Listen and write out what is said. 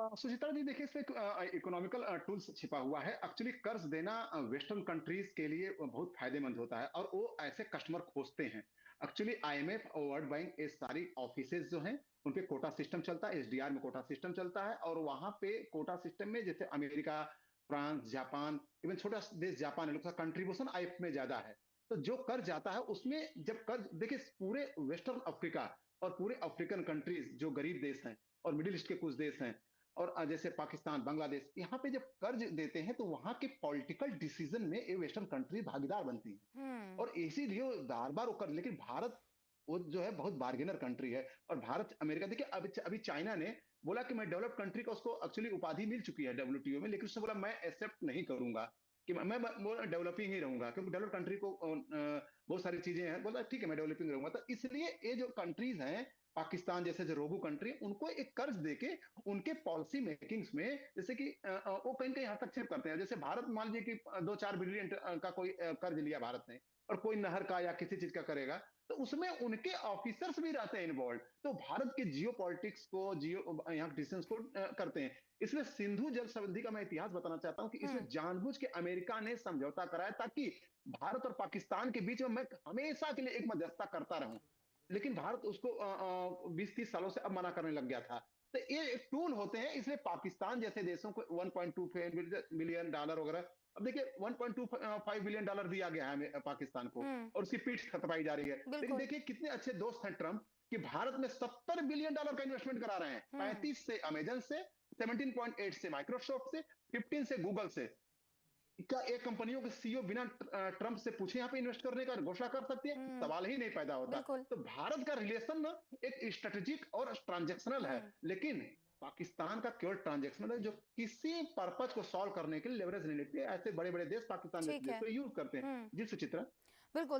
सुचित्रा जी देखिए इसमें economical tools छिपा हुआ है। एक्चुअली कर्ज देना वेस्टर्न कंट्रीज के लिए बहुत फायदेमंद होता है और वो ऐसे कस्टमर खोजते हैं। एक्चुअली आईएमएफ और वर्ल्ड बैंक ये सारी ऑफिसेज जो हैं उन पे कोटा सिस्टम चलता है, एसडीआर में कोटा सिस्टम चलता है और वहां पे कोटा सिस्टम में जैसे अमेरिका, फ्रांस, जापान, इवन छोटा देश जापान है, लोग का कंट्रीब्यूशन आईएमएफ में ज्यादा है। तो जो कर्ज जाता है उसमें जब कर्ज देखिए पूरे वेस्टर्न अफ्रीका और पूरे अफ्रीकन कंट्रीज जो गरीब देश हैं और मिडिल ईस्ट के कुछ देश हैं और जैसे पाकिस्तान, बांग्लादेश, यहाँ पे जब कर्ज देते हैं तो वहां के पॉलिटिकल डिसीजन में ये वेस्टर्न कंट्री भागीदार बनती हैं हुँ। और इसीलिए वो बार बार वो कर, लेकिन भारत वो जो है बहुत बार्गेनर कंट्री है। और भारत अमेरिका देखिए अभी अभी चाइना ने बोला कि मैं डेवलप कंट्री का, उसको एक्चुअली उपाधि मिल चुकी है डब्ल्यूटीओ में, लेकिन उसने बोला मैं एक्सेप्ट नहीं करूंगा कि मैं डेवलपिंग ही रहूंगा क्योंकि डेवलप कंट्री को बहुत सारी चीजें हैं, बोला ठीक है मैं डेवलपिंग रहूंगा। तो इसलिए ये जो कंट्रीज हैं पाकिस्तान जैसे जो रोबू कंट्री, उनको एक कर्ज देके उनके पॉलिसी मेकिंग्स में जैसे कि वो कहीं कहीं हस्तक्षेप करते हैं। जैसे भारत मान लीजिए कि 2-4 बिलियन का कोई कर्ज लिया भारत ने और कोई नहर का या किसी चीज का करेगा, तो उसमें उनके ऑफिसर्स भी रहते हैं इन्वॉल्व, तो भारत के जियो पॉलिटिक्स को जियो यहाँ डिसीजंस को करते हैं। इसमें सिंधु जल संधि का मैं इतिहास बताना चाहता हूं कि इसमें हुँ। जानबूझ के अमेरिका ने समझौता कराया ताकि भारत और पाकिस्तान के बीच में मैं हमेशा के लिए एक मध्यस्थता करता रहूं, लेकिन भारत उसको 20-30 सालों से अब मना करने लग गया था। तो ये टूल होते हैं, इसलिए पाकिस्तान जैसे देशों को 1.25 बिलियन डॉलर वगैरह, अब देखिए 1.25 बिलियन डॉलर दिया गया है पाकिस्तान को हुँ। और उसकी पीठ थपथपाई जा रही है। लेकिन बिल्कुल। देखिए कितने अच्छे दोस्त हैं ट्रंप कि भारत में 70 बिलियन डॉलर का इन्वेस्टमेंट करा रहे हैं, हुँ। 35 से अमेजन से, 17.8 से माइक्रोसॉफ्ट से, 15 से गूगल से। क्या एक कंपनियों के सीईओ बिना ट्रंप से पूछे यहाँ पे इन्वेस्ट करने का घोषणा कर सकती है? हुँ। सवाल ही नहीं पैदा होता। बिल्कुल। तो भारत का रिलेशन ना एक स्ट्रेटेजिक और ट्रांजैक्शनल है, हुँ। लेकिन पाकिस्तान का केवल ट्रांजैक्शनल है जो किसी पर्पज को सॉल्व करने के लिए लेवरेज नहीं लेते। ऐसे बड़े बड़े देश पाकिस्तान जैसे ठीक देश है। को यूज करते हैं। हुँ। जी सुचित्रा। बिल्कुल।